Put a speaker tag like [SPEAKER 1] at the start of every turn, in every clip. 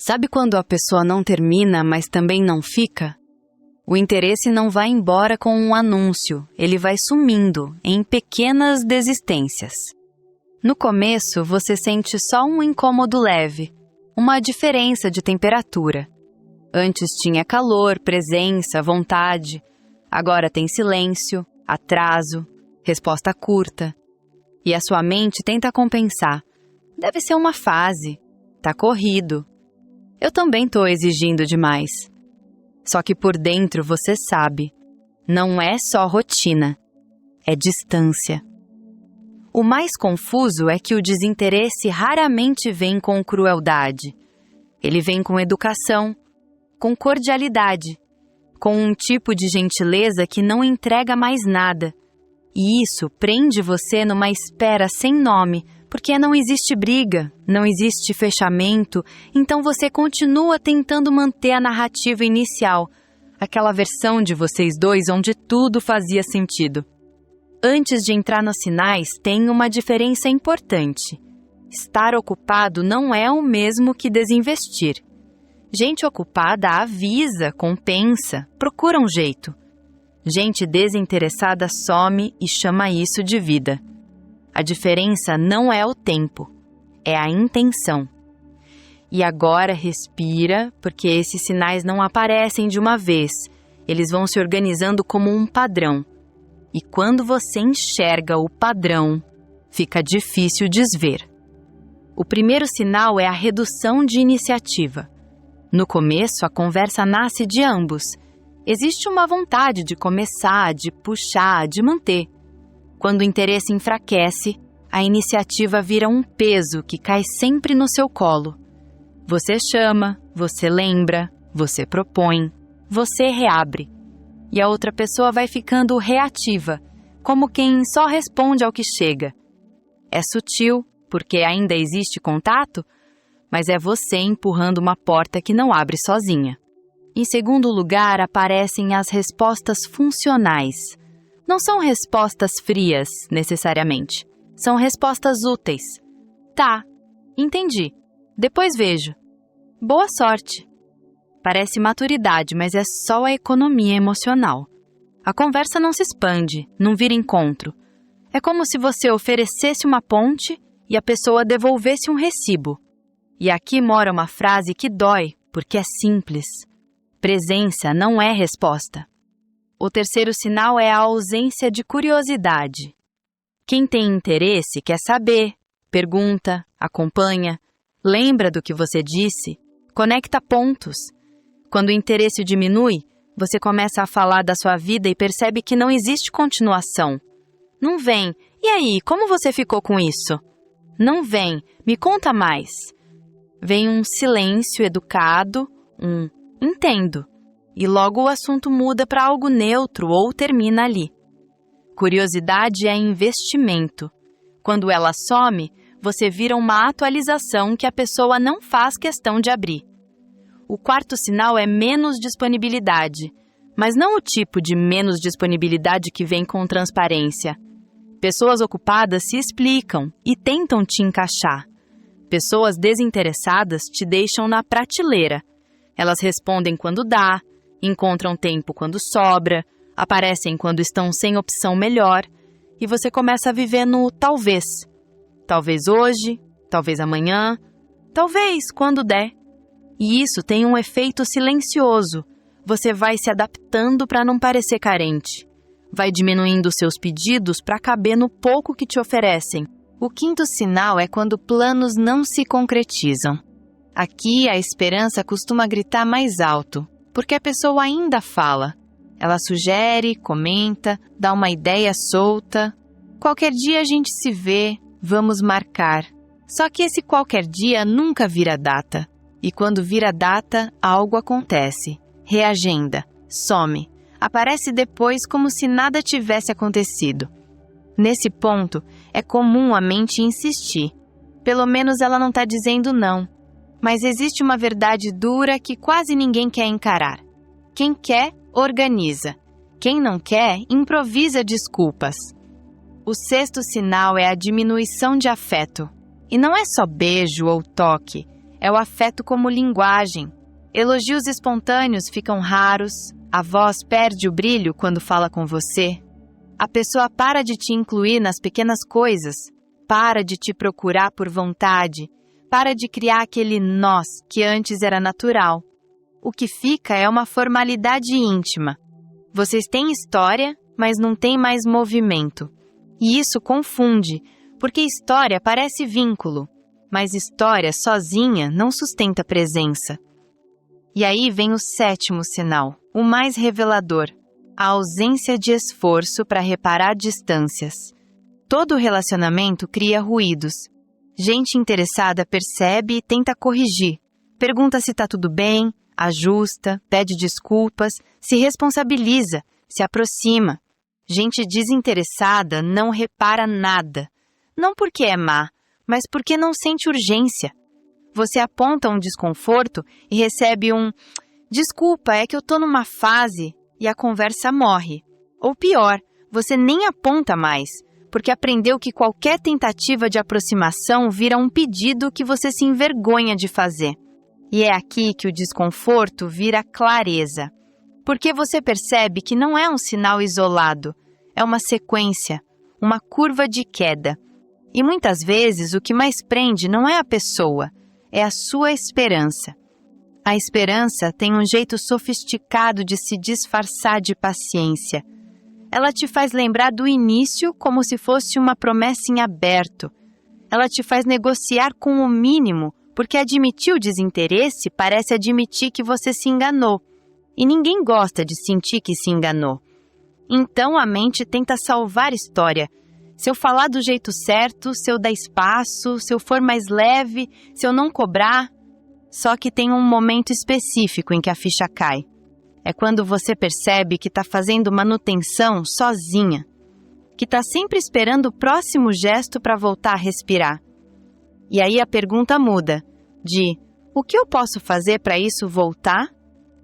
[SPEAKER 1] Sabe quando a pessoa não termina, mas também não fica? O interesse não vai embora com um anúncio, ele vai sumindo em pequenas desistências. No começo, você sente só um incômodo leve, uma diferença de temperatura. Antes tinha calor, presença, vontade. Agora tem silêncio, atraso, resposta curta. E a sua mente tenta compensar. Deve ser uma fase. Tá corrido. Eu também tô exigindo demais. Só que por dentro você sabe. Não é só rotina. É distância. O mais confuso é que o desinteresse raramente vem com crueldade. Ele vem com educação, com cordialidade, com um tipo de gentileza que não entrega mais nada. E isso prende você numa espera sem nome, porque não existe briga, não existe fechamento, então você continua tentando manter a narrativa inicial, aquela versão de vocês dois onde tudo fazia sentido. Antes de entrar nos sinais, tem uma diferença importante. Estar ocupado não é o mesmo que desinvestir. Gente ocupada avisa, compensa, procura um jeito. Gente desinteressada some e chama isso de vida. A diferença não é o tempo, é a intenção. E agora respira, porque esses sinais não aparecem de uma vez. Eles vão se organizando como um padrão. E quando você enxerga o padrão, fica difícil desver. O primeiro sinal é a redução de iniciativa. No começo, a conversa nasce de ambos. Existe uma vontade de começar, de puxar, de manter. Quando o interesse enfraquece, a iniciativa vira um peso que cai sempre no seu colo. Você chama, você lembra, você propõe, você reabre. E a outra pessoa vai ficando reativa, como quem só responde ao que chega. É sutil, porque ainda existe contato, mas é você empurrando uma porta que não abre sozinha. Em segundo lugar, aparecem as respostas funcionais. Não são respostas frias, necessariamente. São respostas úteis. Tá, entendi. Depois vejo. Boa sorte. Parece maturidade, mas é só a economia emocional. A conversa não se expande, não vira encontro. É como se você oferecesse uma ponte e a pessoa devolvesse um recibo. E aqui mora uma frase que dói, porque é simples. Presença não é resposta. O terceiro sinal é a ausência de curiosidade. Quem tem interesse quer saber, pergunta, acompanha, lembra do que você disse, conecta pontos. Quando o interesse diminui, você começa a falar da sua vida e percebe que não existe continuação. Não vem, e aí, como você ficou com isso? Não vem, me conta mais. Vem um silêncio educado, entendo. E logo o assunto muda para algo neutro ou termina ali. Curiosidade é investimento. Quando ela some, você vira uma atualização que a pessoa não faz questão de abrir. O quarto sinal é menos disponibilidade, mas não o tipo de menos disponibilidade que vem com transparência. Pessoas ocupadas se explicam e tentam te encaixar. Pessoas desinteressadas te deixam na prateleira. Elas respondem quando dá, encontram tempo quando sobra, aparecem quando estão sem opção melhor, e você começa a viver no talvez. Talvez hoje, talvez amanhã, talvez quando der. E isso tem um efeito silencioso. Você vai se adaptando para não parecer carente. Vai diminuindo seus pedidos para caber no pouco que te oferecem. O quinto sinal é quando planos não se concretizam. Aqui a esperança costuma gritar mais alto, porque a pessoa ainda fala. Ela sugere, comenta, dá uma ideia solta. Qualquer dia a gente se vê, vamos marcar. Só que esse qualquer dia nunca vira data. E quando vira data, algo acontece. Reagenda, some, aparece depois como se nada tivesse acontecido. Nesse ponto, é comum a mente insistir. Pelo menos ela não está dizendo não. Mas existe uma verdade dura que quase ninguém quer encarar. Quem quer, organiza. Quem não quer, improvisa desculpas. O sexto sinal é a diminuição de afeto. E não é só beijo ou toque. É o afeto como linguagem. Elogios espontâneos ficam raros, a voz perde o brilho quando fala com você. A pessoa para de te incluir nas pequenas coisas, para de te procurar por vontade, para de criar aquele nós que antes era natural. O que fica é uma formalidade íntima. Vocês têm história, mas não têm mais movimento. E isso confunde, porque história parece vínculo, mas história sozinha não sustenta presença. E aí vem o 7º sinal, o mais revelador, a ausência de esforço para reparar distâncias. Todo relacionamento cria ruídos. Gente interessada percebe e tenta corrigir. Pergunta se está tudo bem, ajusta, pede desculpas, se responsabiliza, se aproxima. Gente desinteressada não repara nada. Não porque é má, mas porque não sente urgência. Você aponta um desconforto e recebe um "desculpa, é que eu tô numa fase", e a conversa morre. Ou pior, você nem aponta mais, porque aprendeu que qualquer tentativa de aproximação vira um pedido que você se envergonha de fazer. E é aqui que o desconforto vira clareza, porque você percebe que não é um sinal isolado, é uma sequência, uma curva de queda. E muitas vezes o que mais prende não é a pessoa, é a sua esperança. A esperança tem um jeito sofisticado de se disfarçar de paciência. Ela te faz lembrar do início como se fosse uma promessa em aberto. Ela te faz negociar com o mínimo, porque admitir o desinteresse parece admitir que você se enganou. E ninguém gosta de sentir que se enganou. Então a mente tenta salvar história. Se eu falar do jeito certo, se eu dar espaço, se eu for mais leve, se eu não cobrar. Só que tem um momento específico em que a ficha cai. É quando você percebe que está fazendo manutenção sozinha, que está sempre esperando o próximo gesto para voltar a respirar. E aí a pergunta muda, de o que eu posso fazer para isso voltar?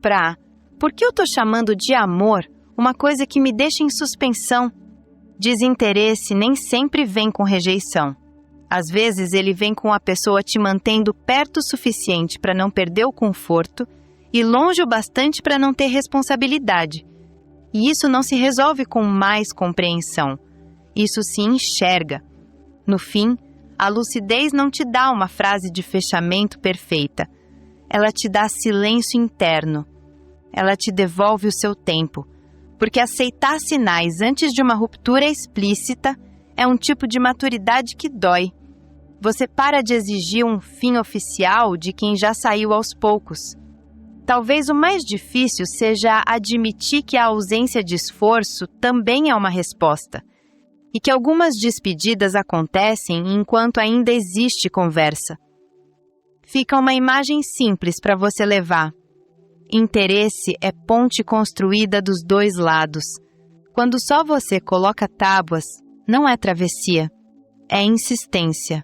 [SPEAKER 1] Para por que eu estou chamando de amor uma coisa que me deixa em suspensão? Desinteresse nem sempre vem com rejeição. Às vezes ele vem com a pessoa te mantendo perto o suficiente para não perder o conforto e longe o bastante para não ter responsabilidade. E isso não se resolve com mais compreensão. Isso se enxerga. No fim, a lucidez não te dá uma frase de fechamento perfeita. Ela te dá silêncio interno. Ela te devolve o seu tempo. Porque aceitar sinais antes de uma ruptura explícita é um tipo de maturidade que dói. Você para de exigir um fim oficial de quem já saiu aos poucos. Talvez o mais difícil seja admitir que a ausência de esforço também é uma resposta. E que algumas despedidas acontecem enquanto ainda existe conversa. Fica uma imagem simples para você levar. Interesse é ponte construída dos dois lados. Quando só você coloca tábuas, não é travessia, é insistência.